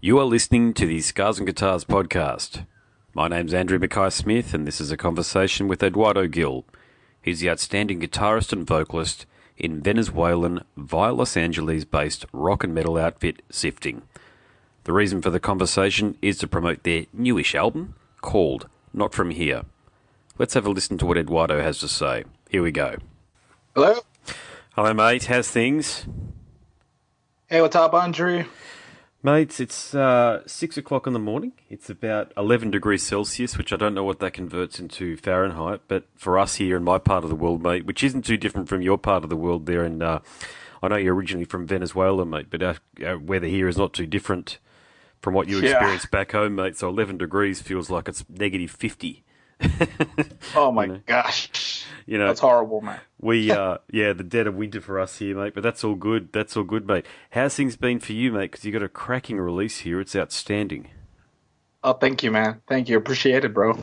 You are listening to the Scars and Guitars podcast. My name's Andrew Mackay-Smith, and this is a conversation with Eduardo O Gil. He's the outstanding guitarist and vocalist in Venezuelan, via Los Angeles-based rock and metal outfit SIFTING. The reason for the conversation is to promote their newish album called Not From Here. Let's have a listen to what Eduardo has to say. Here we go. Hello? Hello, mate. How's things? Hey, what's up, Andrew? Mates, it's 6 o'clock in the morning. It's about 11 degrees Celsius, which I don't know what that converts into Fahrenheit, but for us here in my part of the world, mate, which isn't too different from your part of the world there, and I know you're originally from Venezuela, mate, but our weather here is not too different from what you experience back home, mate, so 11 degrees feels like it's negative 50. Oh, my gosh. That's horrible, man. The dead of winter for us here, mate, but that's all good. That's all good, mate. How's things been for you, mate? Because you got a cracking release here. It's outstanding. Oh, thank you, man. Thank you. Appreciate it, bro.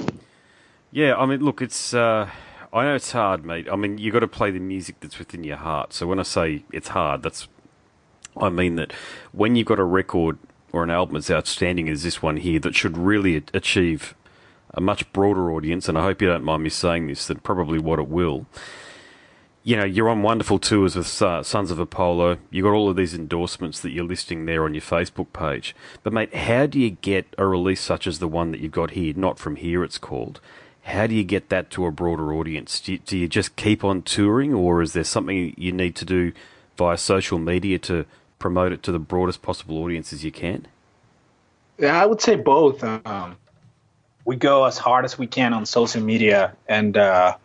Yeah, I mean, look, it's... I know it's hard, mate. I mean, you got to play the music that's within your heart. So when I say it's hard, I mean that when you've got a record or an album as outstanding as this one here that should really achieve a much broader audience, and I hope you don't mind me saying this, that probably what it will. You know, you're on wonderful tours with Sons of Apollo. You've got all of these endorsements that you're listing there on your Facebook page. But, mate, how do you get a release such as the one that you've got here, Not From Here it's called? How do you get that to a broader audience? Do you just keep on touring, or is there something you need to do via social media to promote it to the broadest possible audience as you can? Yeah, I would say both. We go as hard as we can on social media, and of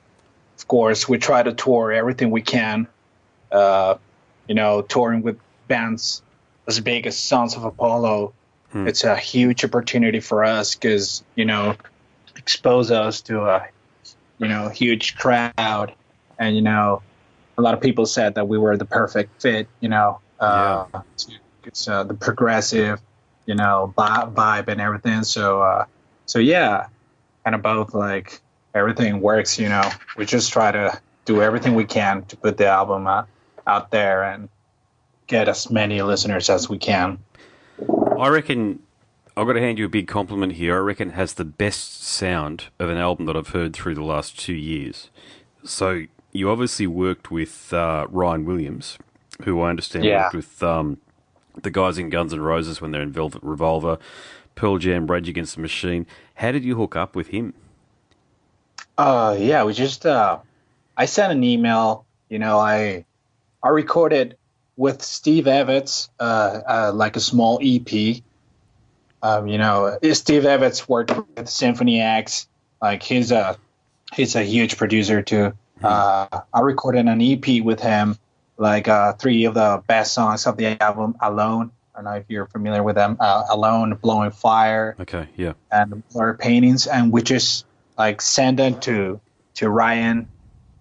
course we try to tour everything we can. Touring with bands as big as Sons of Apollo, it's a huge opportunity for us because expose us to a huge crowd, and a lot of people said that we were the perfect fit. It's the progressive vibe and everything. So yeah, kind of both, like everything works, we just try to do everything we can to put the album out there and get as many listeners as we can. I reckon, I've got to hand you a big compliment here. I reckon it has the best sound of an album that I've heard through the last 2 years. So you obviously worked with Ryan Williams, who I understand worked with the guys in Guns N' Roses when they're in Velvet Revolver, Pearl Jam, Rage Against the Machine. How did you hook up with him? We just I sent an email. I recorded with Steve Evans like a small EP. Steve Evans worked with Symphony X. Like he's a huge producer too. I recorded an EP with him, like 3 of the best songs of the album Alone. I don't know if you're familiar with them. Alone, Blowing Fire. Okay, yeah. And Blur Paintings, and we just like send them to Ryan.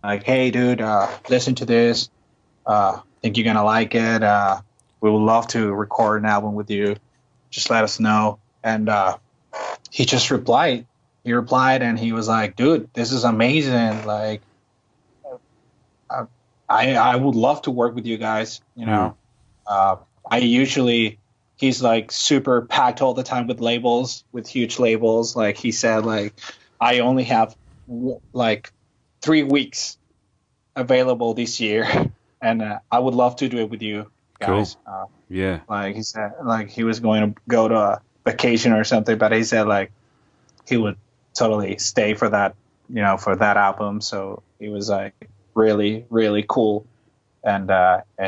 Like, hey, dude, listen to this. Think you're gonna like it. We would love to record an album with you. Just let us know. And he just replied. He replied, and he was like, dude, this is amazing. Like, I would love to work with you guys. He's like super packed all the time with labels, with huge labels. Like he said, like, I only have like 3 weeks available this year, and I would love to do it with you guys. Cool. Yeah. Like he said, like he was going to go to a vacation or something, but he said like he would totally stay for that, for that album. So he was like really, really cool. And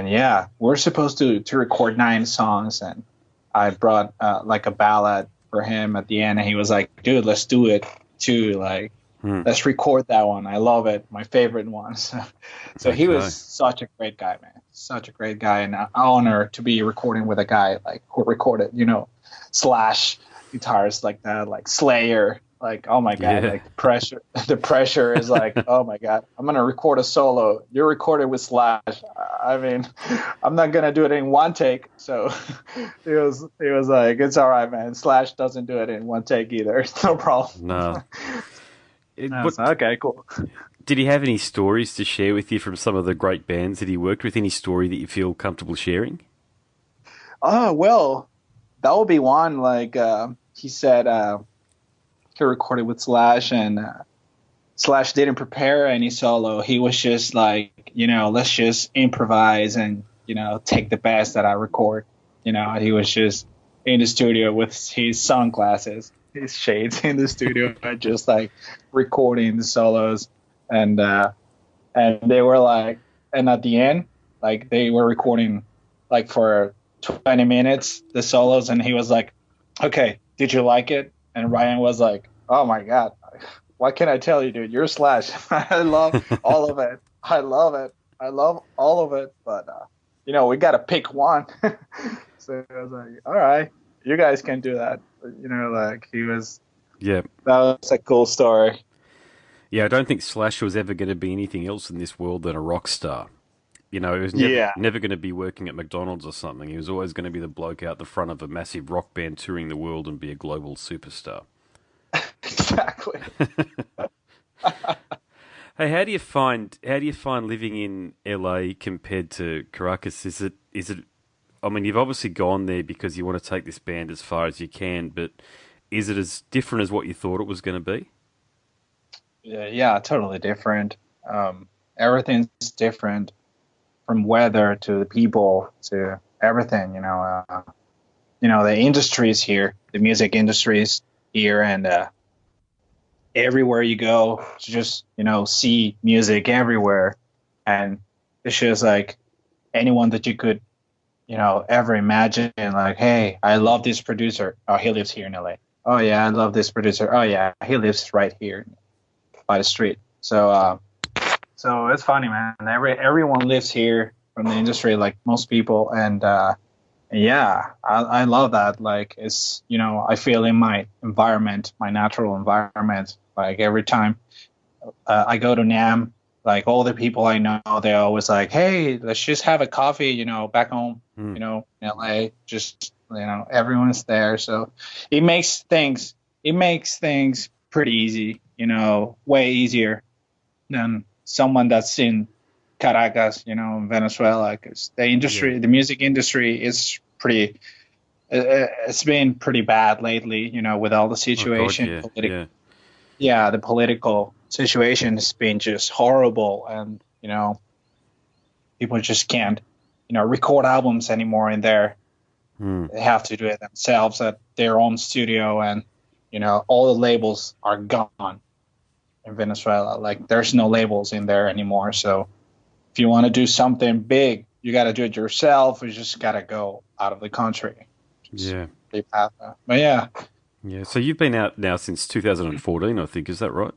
yeah, we're supposed to record 9 songs, and I brought like a ballad for him at the end, and he was like, dude, let's do it too. Like, let's record that one. I love it. My favorite one. So he was such a great guy, man. Such a great guy, and an honor to be recording with a guy like who recorded, Slash guitars like that, like Slayer. Like, oh my God, like the pressure is like, oh my God, I'm going to record a solo. You're recording with Slash. I mean, I'm not going to do it in one take. So he was like, it's all right, man. Slash doesn't do it in one take either. No problem. No. Okay, cool. Did he have any stories to share with you from some of the great bands that he worked with? Any story that you feel comfortable sharing? Well, that would be one. Like he said, he recorded with Slash, and Slash didn't prepare any solo. He was just like, let's just improvise and take the best that I record. He was just in the studio with his sunglasses, his shades in the studio, and just like recording the solos. And they were like, and at the end, like they were recording like for 20 minutes the solos, and he was like, okay, did you like it? And Ryan was like, oh my god, what can I tell you, dude? You're Slash. I love all of it. I love it. I love all of it, but we got to pick one. So I was like, all right, you guys can do that. Like he was. Yeah. That was a cool story. Yeah, I don't think Slash was ever going to be anything else in this world than a rock star. He was Yeah. never going to be working at McDonald's or something. He was always going to be the bloke out the front of a massive rock band touring the world and be a global superstar. Exactly. Hey, how do you find living in LA compared to Caracas? Is it? I mean, you've obviously gone there because you want to take this band as far as you can, but is it as different as what you thought it was going to be? Yeah, totally different. Everything's different, from weather to the people to everything. The industries here, the music industries here, and everywhere you go, you just see music everywhere, and it's just like anyone that you could ever imagine. Like, hey, I love this producer. Oh, he lives here in LA. Oh yeah, I love this producer. Oh yeah, he lives right here by the street. So it's funny, man. Everyone lives here from the industry, like most people, and yeah, I love that. Like, it's I feel in my environment, my natural environment. Like every time I go to NAM, like all the people I know, they're always like, hey, let's just have a coffee, back home, in LA. Just everyone's there, so it makes things pretty easy, way easier than someone that's in Caracas, in Venezuela, because the music industry is pretty. It's been pretty bad lately, with all the situation. Oh God, yeah. Yeah, the political situation has been just horrible, and people just can't, record albums anymore in there. They have to do it themselves at their own studio, and all the labels are gone in Venezuela. Like, there's no labels in there anymore. So if you want to do something big, you got to do it yourself. You just got to go out of the country. Yeah. But yeah. Yeah. So you've been out now since 2014, I think. Is that right?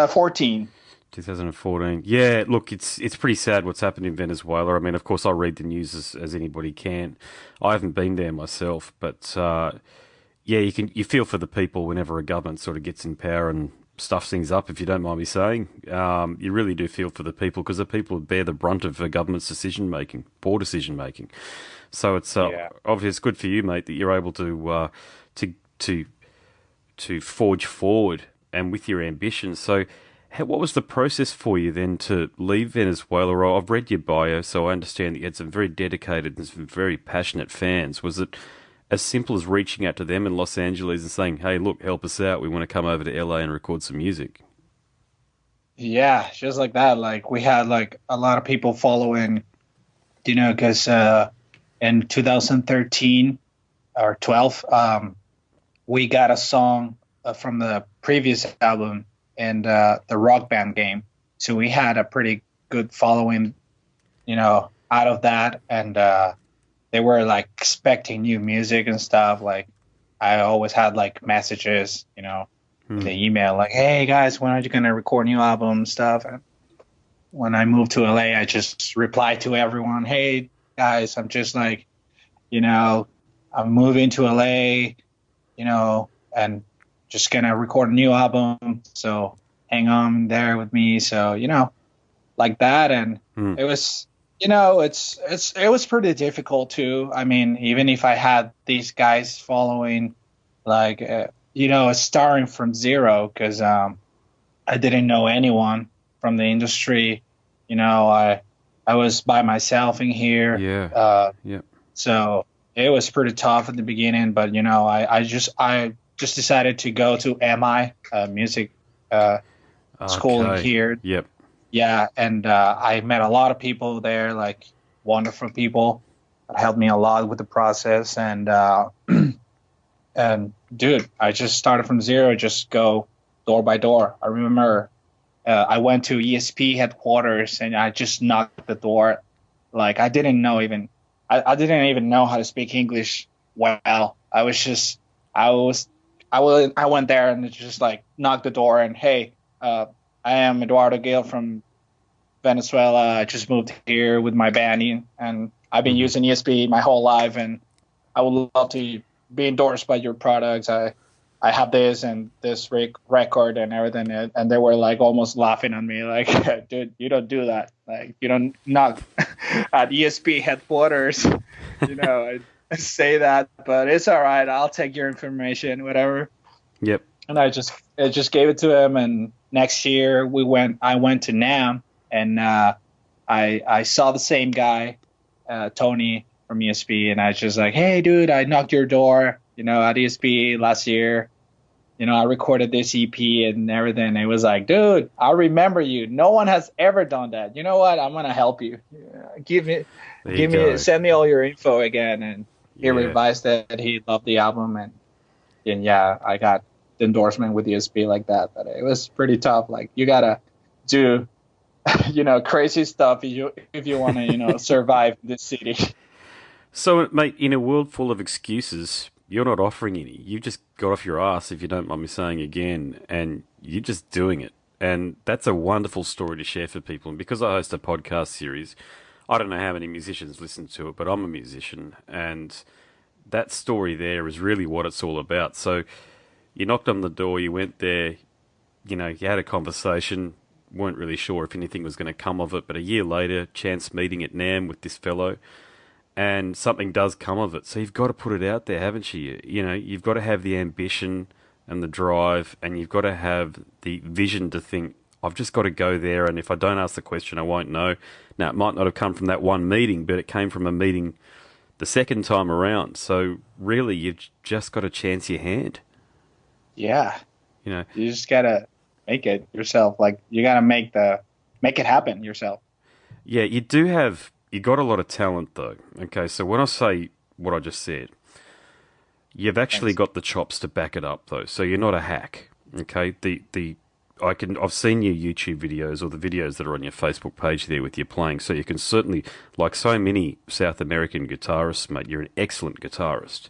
14. 2014. Yeah, look, it's pretty sad what's happened in Venezuela. I mean, of course, I read the news as anybody can. I haven't been there myself, but yeah, you feel for the people whenever a government sort of gets in power and stuffs things up, if you don't mind me saying. You really do feel for the people, because the people bear the brunt of the government's poor decision making. So it's obviously it's good for you, mate, that you're able to forge forward and with your ambitions. So what was the process for you then to leave Venezuela? I've read your bio, so I understand that you had some very dedicated and some very passionate fans. Was it as simple as reaching out to them in Los Angeles and saying, hey, look, help us out. We want to come over to LA and record some music? Yeah, just like that. Like, we had like a lot of people following, because in 2013 or 12, we got a song from the previous album and the Rock Band game. So we had a pretty good following, out of that. And they were like expecting new music and stuff. Like, I always had like messages, in the email, like, hey guys, when are you going to record new album stuff? And when I moved to LA, I just replied to everyone, hey guys, I'm just like, I'm moving to LA, and just gonna record a new album, so hang on there with me. So like that. And it was it was pretty difficult too. I mean, even if I had these guys following, like starting from zero, because I didn't know anyone from the industry. I was by myself in here. Yeah. So it was pretty tough at the beginning, but I just decided to go to MI music uh, school Okay. here. Yep. Yeah, and I met a lot of people there, like wonderful people that helped me a lot with the process. And dude, I just started from zero, just go door by door. I remember I went to ESP headquarters and I just knocked the door. Like I didn't even know how to speak English well. I went there and just like knocked the door and hey, I am Eduardo Gil from Venezuela. I just moved here with my band and I've been Hmm. using ESP my whole life and I would love to be endorsed by your products. I have this and this record and everything, and they were like almost laughing at me, like, dude, you don't do that. Like, you don't knock at ESP headquarters, I say that, but it's all right. I'll take your information, whatever. Yep. And I just gave it to him. And next year I went to NAM, and I saw the same guy, Tony from ESP, and I was just like, hey, dude, I knocked your door, at ESP last year. I recorded this EP and everything. It was like, dude, I remember you. No one has ever done that. You know what? I'm gonna help you. Yeah, There you go. send me all your info again. And he Yeah. revised it. He loved the album, and yeah, I got the endorsement with ESP like that. But it was pretty tough. Like you gotta do, crazy stuff if you want to, survive this city. So, mate, in a world full of excuses, you're not offering any. You just got off your ass, if you don't mind me saying again, and you're just doing it. And that's a wonderful story to share for people. And because I host a podcast series, I don't know how many musicians listen to it, but I'm a musician, and that story there is really what it's all about. So, you knocked on the door, you went there, you had a conversation, weren't really sure if anything was going to come of it, but a year later, chance meeting at NAM with this fellow, and something does come of it. So you've got to put it out there, haven't you? You've got to have the ambition and the drive, and you've got to have the vision to think, I've just got to go there, and if I don't ask the question, I won't know. Now, it might not have come from that one meeting, but it came from a meeting the second time around. So really, you've just got to chance your hand. Yeah, You know, you just gotta make it yourself. Like you gotta make it happen yourself. yeah, you got a lot of talent though. Okay, so when I say what I just said, you've actually Thanks. got the chops to back it up though. So you're not a hack. Okay, I've seen your YouTube videos or the videos that are on your Facebook page there with you playing. So you can certainly, like so many South American guitarists, mate, you're an excellent guitarist.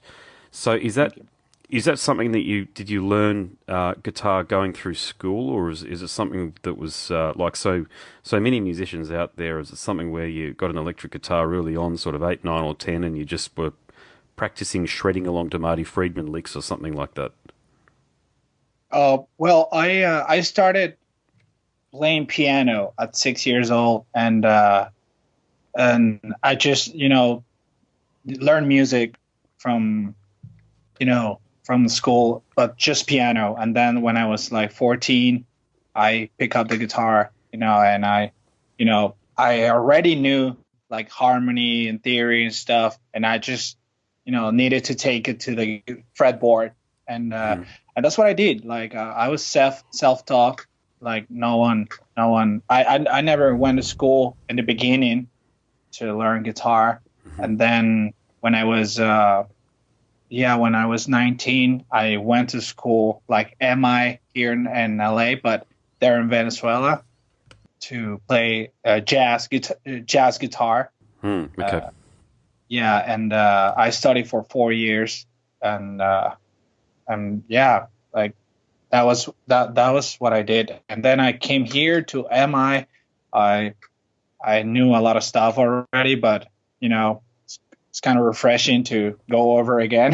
So Thank you. is that something that you learn guitar going through school, or is it something that was like so many musicians out there? Is it something where you got an electric guitar early on, sort of 8, 9, or 10, and you just were practicing shredding along to Marty Friedman licks or something like that? Well, I started playing piano at 6 years old, and I just learned music from from school, but just piano. And then when I was like 14, I picked up the guitar, and I already knew like harmony and theory and stuff, and I just needed to take it to the fretboard, and uh, Mm. and that's what I did. Like I was self taught. Like no one. I never went to school in the beginning to learn guitar, Hmm. and then when I was when I was 19, I went to school like MI here in LA, but there in Venezuela to play jazz guitar. Hmm. Okay. Uh, yeah, and I studied for 4 years, and yeah, like that was what I did. And then I came here to MI. I I knew a lot of stuff already, but it's kind of refreshing to go over again.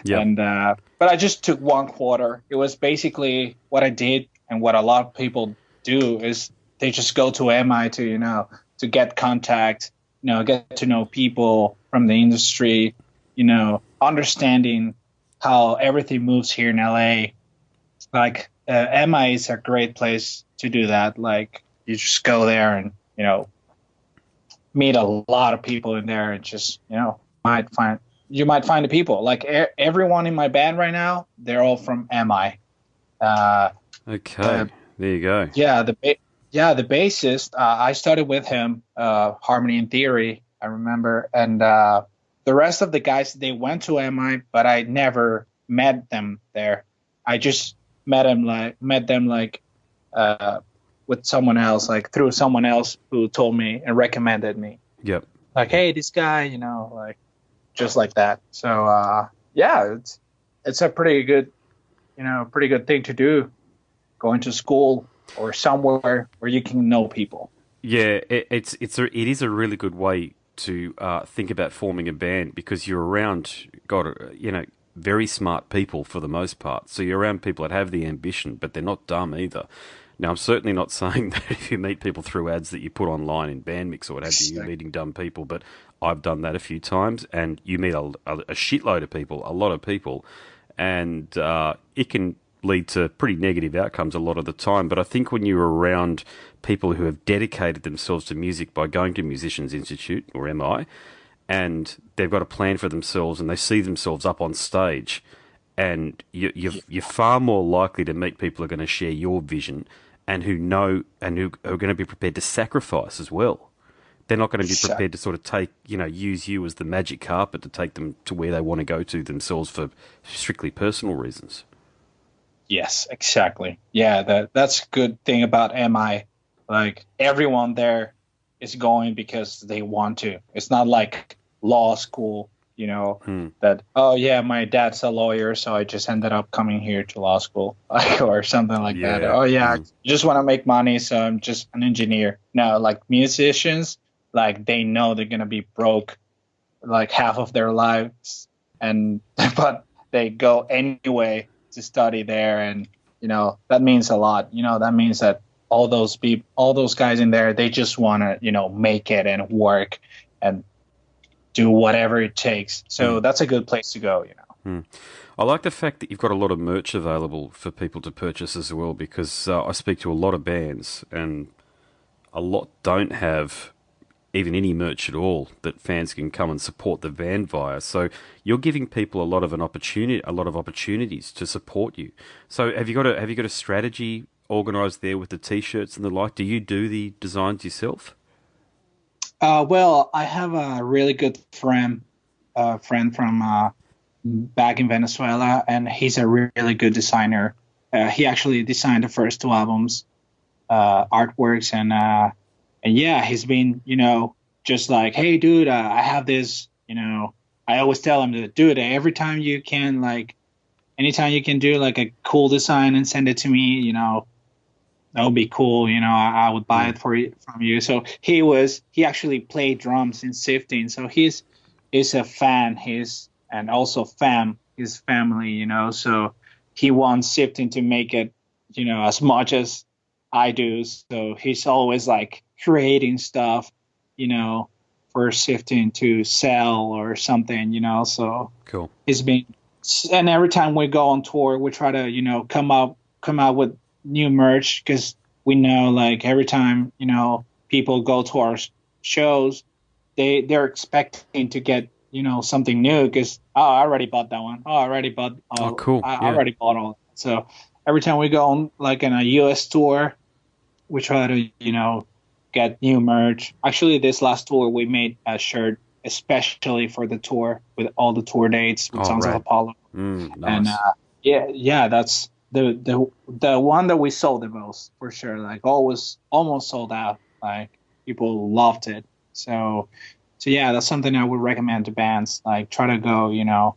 Yep. And but I just took 1 quarter. It was basically what I did, and what a lot of people do is they just go to MI to to get contact, get to know people from the industry, understanding how everything moves here in LA. Like MI is a great place to do that. Like you just go there and meet a lot of people in there, and just might you might find the people. Like everyone in my band right now, they're all from MI. Uh, Okay, uh, there you go. yeah, the bassist. I started with him, Harmony in Theory. I remember, and the rest of the guys they went to MI, but I never met them there. I just met them like uh, with someone else, like through someone else who told me and recommended me. Yep. Like, hey, this guy, like just like that. So yeah, it's a pretty good thing to do, going to school or somewhere where you can know people. Yeah, it is a really good way to think about forming a band because you're around, God, very smart people for the most part. So you're around people that have the ambition, but they're not dumb either. Now, I'm certainly not saying that if you meet people through ads that you put online in Bandmix or what have you, you're meeting dumb people, but I've done that a few times, and you meet a shitload of people, a lot of people, and it can lead to pretty negative outcomes a lot of the time. But I think when you're around people who have dedicated themselves to music by going to Musicians Institute or MI, and they've got a plan for themselves and they see themselves up on stage, and you're far more likely to meet people who are going to share your vision and who know and who are going to be prepared to sacrifice as well. They're not going to be prepared to sort of use you as the magic carpet to take them to where they want to go to themselves for strictly personal reasons. Yes, exactly. Yeah, that's a good thing about MI. Like everyone there is going because they want to. It's not like law school, that, oh yeah, my dad's a lawyer, so I just ended up coming here to law school, like, or something like that. Yeah. Oh yeah, I just want to make money, so I'm just an engineer. No, like musicians, like they know they're gonna be broke like half of their lives, and but they go anyway to study there, and that means a lot. That means that all those guys in there, they just want to make it and work and do whatever it takes. So that's a good place to go. I like the fact that you've got a lot of merch available for people to purchase as well, because I speak to a lot of bands and a lot don't have even any merch at all that fans can come and support the band via. So you're giving people a lot of opportunities to support you. So have you got a strategy organised there with the t-shirts and the like? Do you do the designs yourself? Well, I have a really good friend from back in Venezuela, and he's a really good designer. He actually designed the first two albums, artworks, and yeah, he's been, just like, hey, dude, I have this, I always tell him to do it every time you can, like, anytime you can do like a cool design and send it to me, that would be cool. I would buy it from you. So he actually played drums in Sifting. So he's a fan. And also his family, so he wants Sifting to make it, as much as I do. So he's always like creating stuff, for Sifting to sell or something, so Cool. He's been, and every time we go on tour, we try to, come out with new merch, because we know, like, every time, people go to our shows, they're expecting to get, something new, because, oh, I already bought that one. Oh, I already bought, Cool. I already bought all that. So every time we go on, like, in a US tour, we try to, get new merch. Actually, this last tour, we made a shirt especially for the tour with all the tour dates with Sons of Apollo. Nice. And yeah, that's the one that we sold the most for sure. Like, almost sold out. Like, people loved it. So yeah, that's something I would recommend to bands. Like, try to go.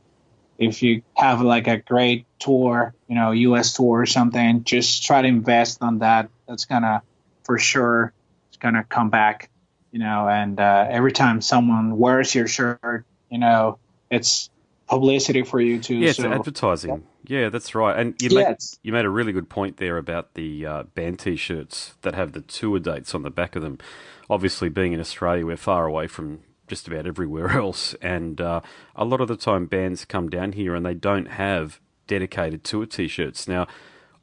If you have like a great tour, US tour or something, just try to invest on that. That's gonna, for sure, it's gonna come back. And every time someone wears your shirt, it's publicity for you too. Yeah, it's so, advertising. Yeah, that's right. And you made a really good point there about the band T-shirts that have the tour dates on the back of them. Obviously, being in Australia, we're far away from just about everywhere else, and a lot of the time bands come down here and they don't have dedicated tour T-shirts. Now,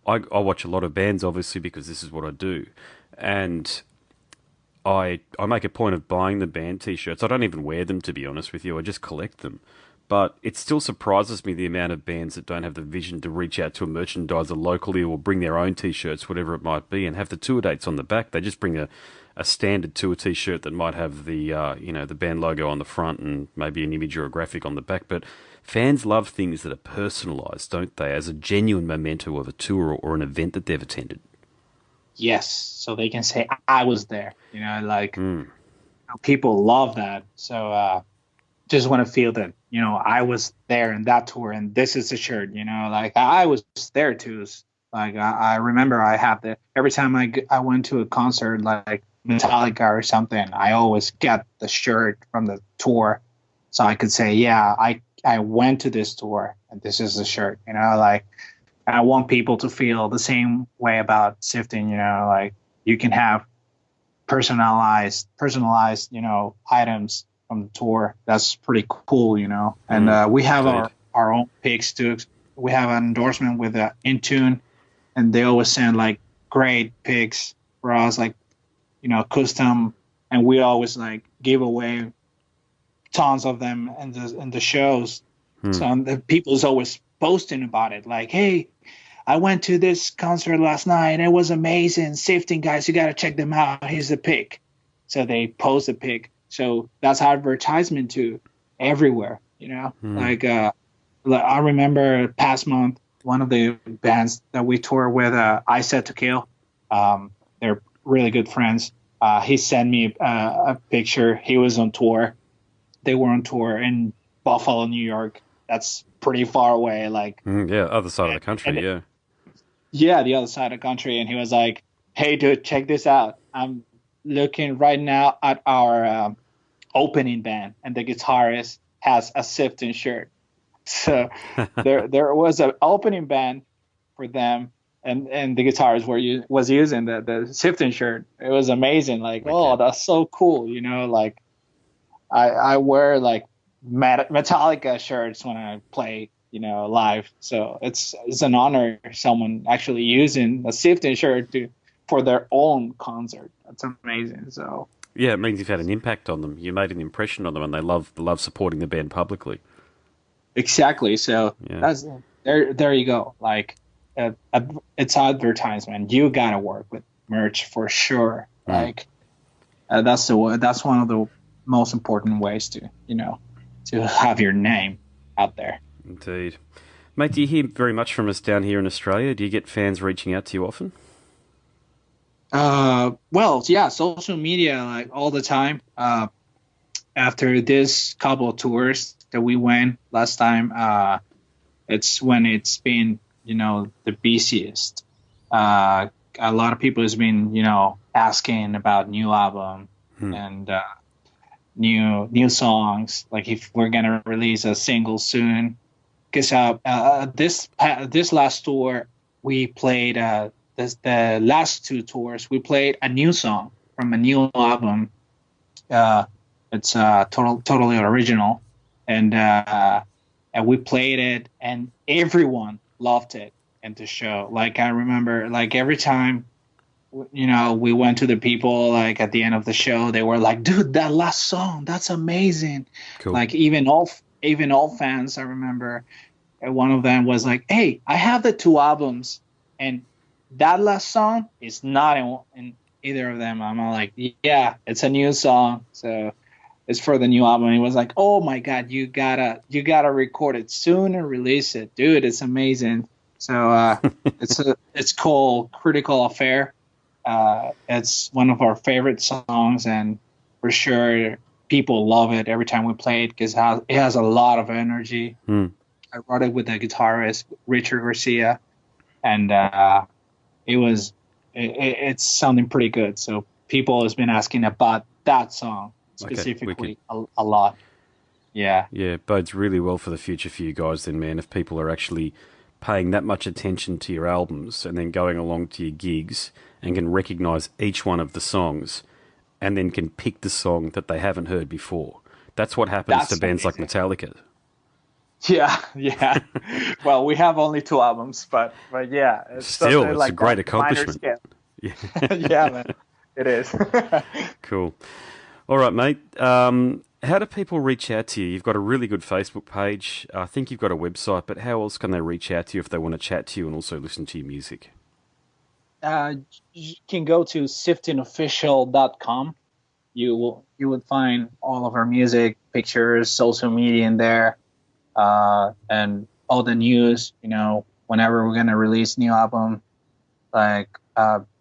I watch a lot of bands, obviously, because this is what I do, and I make a point of buying the band T-shirts. I don't even wear them, to be honest with you. I just collect them. but it still surprises me the amount of bands that don't have the vision to reach out to a merchandiser locally or bring their own T-shirts, whatever it might be, and have the tour dates on the back. They just bring a standard tour T-shirt that might have the the band logo on the front and maybe an image or a graphic on the back. But fans love things that are personalised, don't they, as a genuine memento of a tour or an event that they've attended. Yes, so they can say I was there. People love that. So just want to feel that I was there in that tour, and this is the shirt. Like I was there too. Like I remember I have every time I went to a concert like Metallica or something, I always get the shirt from the tour, so I could say, yeah, I went to this tour and this is the shirt. Like I want people to feel the same way about Sifting. Like you can have personalized items from the tour. That's pretty cool. And we have our own picks too. We have an endorsement with Intune, and they always send like great picks for us, like custom, and we always like give away tons of them in the shows. So the people's always posting about it, like, hey, I went to this concert last night, it was amazing, Sifting guys, you got to check them out, here's the pic. So they post a pic, so that's advertisement too everywhere. Like I remember past month, one of the bands that we tour with, I Set to Kill, they're really good friends. He sent me a picture. He was on tour. They were on tour in Buffalo, New York. That's pretty far away. Like other side of the country. Yeah, the other side of the country. And he was like, "Hey, dude, check this out. I'm looking right now at our opening band, and the guitarist has a Sifting shirt." So there was an opening band for them, and the guitarist was using the Sifting shirt. It was amazing. Like, oh, that's so cool. Like I wear like Metallica shirts when I play, live. So it's an honor someone actually using a Sifting shirt for their own concert. That's amazing. So yeah, it means you've had an impact on them. You made an impression on them, and they love supporting the band publicly. Exactly. So that's there you go. Like it's advertisement. You gotta work with merch for sure. Like that's one of the most important ways to have your name out there. Indeed. Mate, do you hear very much from us down here in Australia? Do you get fans reaching out to you often? Well, yeah, social media, like all the time. After this couple of tours that we went last time, it's when it's been, the busiest. A lot of people has been, asking about new album and new songs, like if we're gonna release a single soon. Because this last tour we played, the last two tours we played a new song from a new album. It's totally original, and we played it, and everyone loved it in the show. Like I remember, like every time, we went to the people, like at the end of the show, they were like, "Dude, that last song, that's amazing!" Cool. Like even all fans, I remember, one of them was like, "Hey, I have the two albums, and that last song is not in either of them." I'm all like, "Yeah, it's a new song, so it's for the new album." And he was like, "Oh my God, you gotta record it soon and release it, dude. It's amazing." So it's called Critical Affair. It's one of our favorite songs, and for sure people love it every time we play it because it has a lot of energy. I wrote it with the guitarist Richard Garcia, and it's sounding pretty good. So people has been asking about that song specifically a lot. Yeah, bodes really well for the future for you guys then, man, if people are actually paying that much attention to your albums and then going along to your gigs and can recognise each one of the songs and then can pick the song that they haven't heard before. That's what happens to bands like Metallica. Yeah. Well, we have only two albums, but yeah. It's like a great accomplishment. Yeah, man. It is. Cool. All right, mate. How do people reach out to you? You've got a really good Facebook page. I think you've got a website, but how else can they reach out to you if they want to chat to you and also listen to your music? Uh, you can go to siftingofficial.com. You would find all of our music, pictures, social media in there, and all the news. Whenever we're gonna release new album,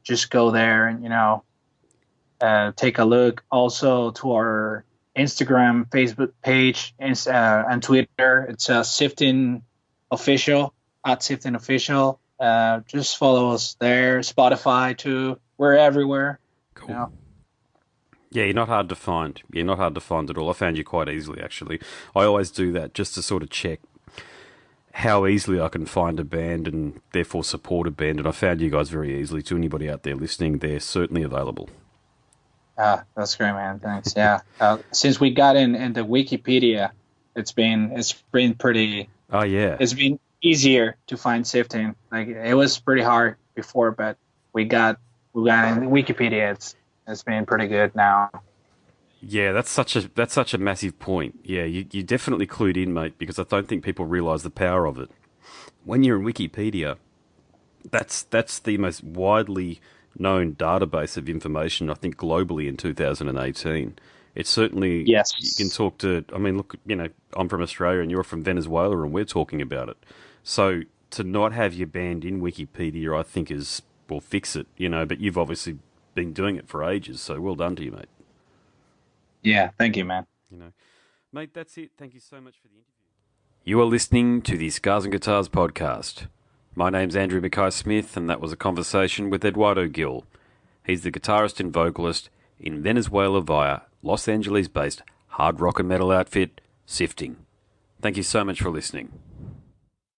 just go there and take a look. Also to our Instagram, Facebook page, and Twitter. It's Sifting Official at Sifting Official. Just follow us there. Spotify too. We're everywhere. Cool. Yeah, you're not hard to find. You're not hard to find at all. I found you quite easily, actually. I always do that just to sort of check how easily I can find a band and therefore support a band. And I found you guys very easily. To anybody out there listening, they're certainly available. That's great, man. Thanks. Yeah. Since we got in the Wikipedia, it's been pretty. Oh yeah. It's been easier to find Sifting. Like it was pretty hard before, but we got in Wikipedia. It's been pretty good now. Yeah, that's such a massive point. Yeah, you definitely clued in, mate, because I don't think people realise the power of it. When you're in Wikipedia, that's the most widely known database of information, I think, globally in 2018. It's certainly, Yes. you can talk to, I mean, look, I'm from Australia and you're from Venezuela and we're talking about it. So to not have your band in Wikipedia, I think will fix it, but you've obviously been doing it for ages, so well done to you, mate. Yeah. Thank you, man. Mate, that's it. Thank you so much for the interview. You are listening to the Scars and Guitars podcast. My name's Andrew Mackay-Smith, and that was a conversation with Eduardo O Gil. He's the guitarist and vocalist in Venezuela via Los Angeles-based hard rock and metal outfit, Sifting. Thank you so much for listening.